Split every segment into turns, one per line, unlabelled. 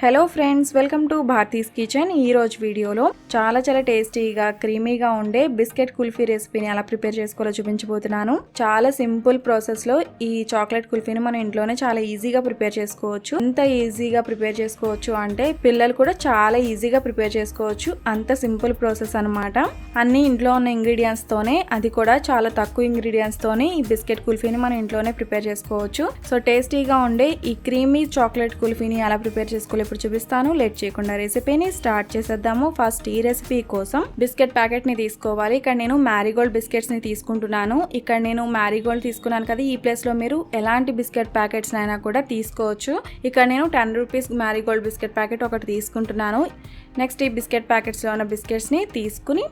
Hello friends, welcome to Bharati's kitchen. ఈ రోజు వీడియోలో చాలా టేస్టీగా క్రీమీగా ఉండే బిస్కెట్ కుల్ఫీ రెసిపీని ఎలా ప్రిపేర్ చేసుకోవాలో చూపించబోతున్నాను. చాలా సింపుల్ ప్రాసెస్ లో ఈ చాక్లెట్ కుల్ఫీని మనం ఇంట్లోనే చాలా ఈజీగా ప్రిపేర్ చేసుకోవచ్చు. ఎంత ఈజీగా ప్రిపేర్ చేసుకోవచ్చు అంటే పిల్లలు కూడా చాలా ఈజీగా ప్రిపేర్ చేసుకోవచ్చు. అంత సింపుల్ ప్రాసెస్ అన్నమాట. అన్ని ఇంట్లో ఉన్న ఇంగ్రీడియంట్స్ తోనే, అది కూడా చాలా తక్కువ ఇంగ్రీడియంట్స్ తోనే ఈ బిస్కెట్ కుల్ఫీని మనం ఇంట్లోనే ప్రిపేర్ చేసుకోవచ్చు. సో టేస్టీగా ఉండే ఈ క్రీమీ చాక్లెట్ కుల్ఫీని ఎలా ప్రిపేర్ చేసుకోవాలి ఇప్పుడు చూపిస్తాను. లేట్ చేయకుండా రెసిపీని స్టార్ట్ చేసేద్దాము. ఫస్ట్ ఈ రెసిపీ కోసం బిస్కెట్ ప్యాకెట్ ని తీసుకోవాలి. ఇక్కడ నేను మ్యారీగోల్డ్ బిస్కెట్స్ ని తీసుకుంటున్నాను. ఇక్కడ నేను మ్యారీగోల్డ్ తీసుకున్నాను కదా, ఈ ప్లేస్ లో మీరు ఎలాంటి బిస్కెట్ ప్యాకెట్స్ అయినా కూడా తీసుకోవచ్చు. ఇక్కడ నేను 10 రూపీస్ మ్యారీగోల్డ్ బిస్కెట్ ప్యాకెట్ ఒకటి తీసుకుంటున్నాను. నెక్స్ట్ ఈ బిస్కెట్ ప్యాకెట్స్ లో ఉన్న బిస్కెట్స్ ని తీసుకుని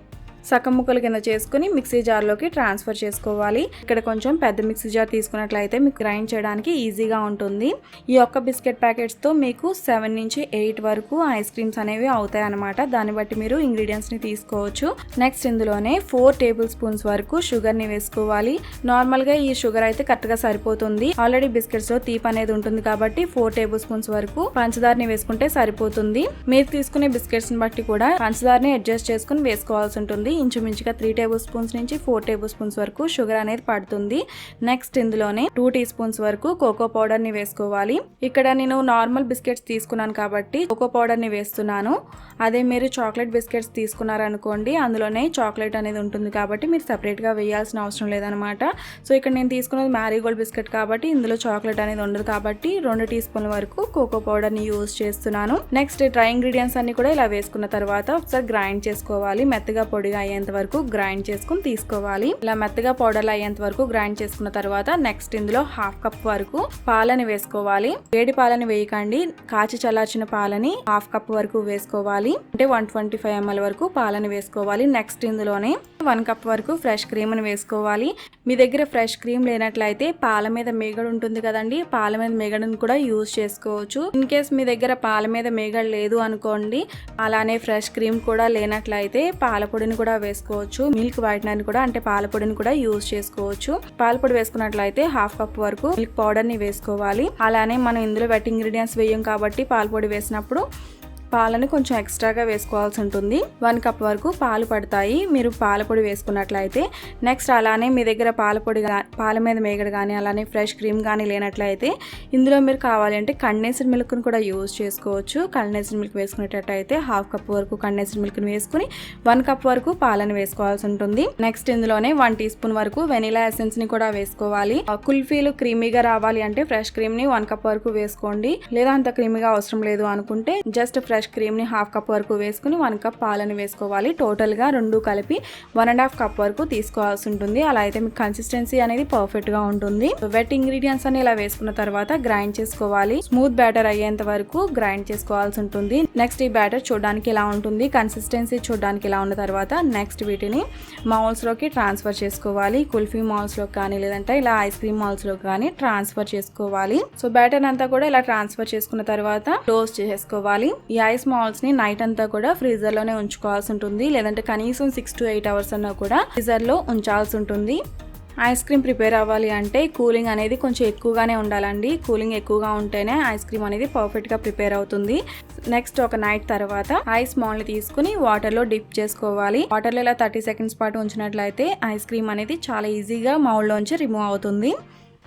సగం ముక్కల కింద చేసుకుని మిక్సీ జార్లోకి ట్రాన్స్ఫర్ చేసుకోవాలి. ఇక్కడ కొంచెం పెద్ద మిక్సీ జార్ తీసుకున్నట్లయితే మీకు గ్రైండ్ చేయడానికి ఈజీగా ఉంటుంది. ఈ ఒక్క బిస్కెట్ ప్యాకెట్స్తో మీకు 7 నుంచి 8 వరకు ఐస్ క్రీమ్స్ అనేవి అవుతాయి అన్నమాట. దాన్ని బట్టి మీరు ఇంగ్రీడియంట్స్ని తీసుకోవచ్చు. నెక్స్ట్ ఇందులోనే 4 టేబుల్ స్పూన్స్ వరకు షుగర్ని వేసుకోవాలి. నార్మల్గా ఈ షుగర్ అయితే కరెక్ట్గా సరిపోతుంది. ఆల్రెడీ బిస్కెట్స్లో తీపి అనేది ఉంటుంది కాబట్టి 4 టేబుల్ స్పూన్స్ వరకు పంచదారని వేసుకుంటే సరిపోతుంది. మీరు తీసుకునే బిస్కెట్స్ని బట్టి కూడా పంచదారని అడ్జస్ట్ చేసుకుని వేసుకోవాల్సి ఉంటుంది. ఇంచుమించుగా 3 టేబుల్ స్పూన్స్ నుంచి 4 టేబుల్ స్పూన్స్ వరకు షుగర్ అనేది పడుతుంది. నెక్స్ట్ ఇందులోనే 2 టీ స్పూన్స్ వరకు కోకో పౌడర్ ని వేసుకోవాలి. ఇక్కడ నేను నార్మల్ బిస్కెట్స్ తీసుకున్నాను కాబట్టి కోకో పౌడర్ ని వేస్తున్నాను. అదే మీరు చాక్లెట్ బిస్కెట్స్ తీసుకున్నారనుకోండి, అందులోనే చాక్లెట్ అనేది ఉంటుంది కాబట్టి మీరు సెపరేట్ గా వేయాల్సిన అవసరం లేదనమాట. సో ఇక్కడ నేను తీసుకున్నది మ్యారీగోల్డ్ బిస్కెట్ కాబట్టి ఇందులో చాక్లెట్ అనేది ఉండదు కాబట్టి 2 టీ స్పూన్ల వరకు కోకో పౌడర్ ని యూజ్ చేస్తున్నాను. నెక్స్ట్ డ్రై ఇంగ్రీడియంట్స్ అన్ని కూడా ఇలా వేసుకున్న తర్వాత ఒకసారి గ్రైండ్ చేసుకోవాలి. మెత్తగా పొడిగా అయ్యేంత వరకు గ్రైండ్ చేసుకుని తీసుకోవాలి. ఇలా మెత్తగా పౌడర్లు అయ్యేంత వరకు గ్రైండ్ చేసుకున్న తర్వాత నెక్స్ట్ ఇందులో 1/2 కప్ వరకు పాలని వేసుకోవాలి. వేడి పాలని వేయకండి, కాచి చల్లార్చిన పాలని 1/2 కప్ వరకు వేసుకోవాలి. అంటే 125 ml వరకు పాలని వేసుకోవాలి. నెక్స్ట్ ఇందులోనే 1 కప్ వరకు ఫ్రెష్ క్రీమ్ ని వేసుకోవాలి. మీ దగ్గర ఫ్రెష్ క్రీమ్ లేనట్లయితే పాల మీద మేగడ ఉంటుంది కదండి, పాల మీద మేగడని కూడా యూజ్ చేసుకోవచ్చు. ఇన్ కేస్ మీ దగ్గర పాల మీద మేగడ లేదు అనుకోండి, అలానే ఫ్రెష్ క్రీమ్ కూడా లేనట్లయితే పాల పొడిని కూడా వేసుకోవచ్చు. మిల్క్ వైట్నర్ కూడా, అంటే పాల పొడిని కూడా యూజ్ చేసుకోవచ్చు. పాల పొడి వేసుకున్నట్లయితే 1/2 కప్ వరకు మిల్క్ పౌడర్ ని వేసుకోవాలి. అలానే మనం ఇందులో వెట్ ఇంగ్రీడియంట్స్ వేయం కాబట్టి పాల పొడి వేసినప్పుడు పాలని కొంచెం ఎక్స్ట్రాగా వేసుకోవాల్సి ఉంటుంది. 1 కప్ వరకు పాలు పడతాయి మీరు పాల పొడి వేసుకున్నట్లయితే. నెక్స్ట్ అలానే మీ దగ్గర పాల పొడి, పాల మీద మేగడ కానీ అలానే ఫ్రెష్ క్రీమ్ కానీ లేనట్లయితే ఇందులో మీరు కావాలి అంటే కండెన్స్డ్ మిల్క్ని కూడా యూజ్ చేసుకోవచ్చు. కండెన్స్డ్ మిల్క్ వేసుకునేటట్టయితే 1/2 కప్ వరకు కండెన్స్డ్ మిల్క్ని వేసుకుని 1 కప్ వరకు పాలని వేసుకోవాల్సి ఉంటుంది. నెక్స్ట్ ఇందులోనే 1 టీ స్పూన్ వరకు వెనిలా ఎసెన్స్ ని కూడా వేసుకోవాలి. కుల్ఫీలు క్రీమీగా రావాలి అంటే ఫ్రెష్ క్రీమ్ ని 1 కప్ వరకు వేసుకోండి. లేదా అంత క్రీమీగా అవసరం లేదు అనుకుంటే జస్ట్ ఫ్రెష్ క్రీమ్ ని 1/2 కప్ వరకు వేసుకుని 1 కప్ పాలని వేసుకోవాలి. టోటల్ గా 2 కలిపి 1.5 కప్ వరకు తీసుకోవాల్సి ఉంటుంది. అలా అయితే మీకు కన్సిస్టెన్సీ అనేది పర్ఫెక్ట్ గా ఉంటుంది. వెట్ ఇంగ్రీడియంట్స్ అని ఇలా వేసుకున్న తర్వాత గ్రైండ్ చేసుకోవాలి. స్మూత్ బ్యాటర్ అయ్యేంత వరకు గ్రైండ్ చేసుకోవాల్సి ఉంటుంది. నెక్స్ట్ ఈ బ్యాటర్ చూడడానికి ఇలా ఉంటుంది, కన్సిస్టెన్సీ చూడడానికి ఇలా ఉన్న తర్వాత నెక్స్ట్ వీటిని మౌల్స్ లోకి ట్రాన్స్ఫర్ చేసుకోవాలి. కుల్ఫీ మౌల్స్ లో కానీ లేదంటే ఇలా ఐస్ క్రీమ్ మౌల్స్ లో కానీ ట్రాన్స్ఫర్ చేసుకోవాలి. సో బ్యాటర్ అంతా కూడా ఇలా ట్రాన్స్ఫర్ చేసుకున్న తర్వాత క్లోజ్ చేసుకోవాలి. ఈ ఐస్ మాల్స్ ని నైట్ అంతా కూడా ఫ్రీజర్ లోనే ఉంచుకోవాల్సి ఉంటుంది. లేదంటే కనీసం 6 to 8 hours అన్నా కూడా ఫ్రీజర్ లో ఉంచాల్సి ఉంటుంది. ఐస్ క్రీమ్ ప్రిపేర్ అవ్వాలి అంటే కూలింగ్ అనేది కొంచెం ఎక్కువగానే ఉండాలండి. కూలింగ్ ఎక్కువగా ఉంటేనే ఐస్ క్రీమ్ అనేది పర్ఫెక్ట్ గా ప్రిపేర్ అవుతుంది. నెక్స్ట్ ఒక నైట్ తర్వాత ఐస్ మాల్ ని తీసుకుని వాటర్ లో డిప్ చేసుకోవాలి. వాటర్ లో ఇలా 30 seconds పాటు ఉంచినట్లయితే ఐస్ క్రీమ్ అనేది చాలా ఈజీగా మౌల్డ్ లోంచి రిమూవ్ అవుతుంది.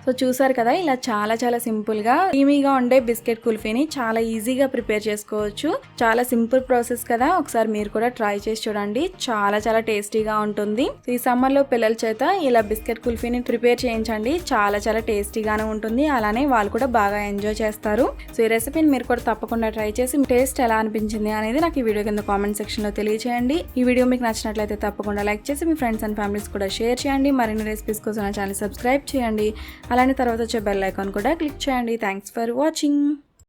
సో చూసారు కదా, ఇలా చాలా సింపుల్ గా క్రీమీగా ఉండే బిస్కెట్ కుల్ఫీని చాలా ఈజీగా ప్రిపేర్ చేసుకోవచ్చు. చాలా సింపుల్ ప్రాసెస్ కదా, ఒకసారి మీరు కూడా ట్రై చేసి చూడండి. చాలా టేస్టీగా ఉంటుంది. ఈ సమ్మర్ లో పిల్లల చేత ఇలా బిస్కెట్ కుల్ఫీని ప్రిపేర్ చేయించండి. చాలా టేస్టీగానే ఉంటుంది. అలానే వాళ్ళు కూడా బాగా ఎంజాయ్ చేస్తారు. సో ఈ రెసిపీని మీరు కూడా తప్పకుండా ట్రై చేసి టేస్ట్ ఎలా అనిపించింది అనేది నాకు ఈ వీడియో కింద కామెంట్ సెక్షన్ లో తెలియజేయండి. ఈ వీడియో మీకు నచ్చినట్లయితే తప్పకుండా లైక్ చేసి మీ ఫ్రెండ్స్ అండ్ ఫ్యామిలీస్ కూడా షేర్ చేయండి. మరిన్ని రెసిపీస్ కోసం నా ఛానల్ సబ్స్క్రైబ్ చేయండి. అలానే తర్వాత వచ్చే బెల్ ఐకాన్ కూడా క్లిక్ చేయండి. Thanks for watching.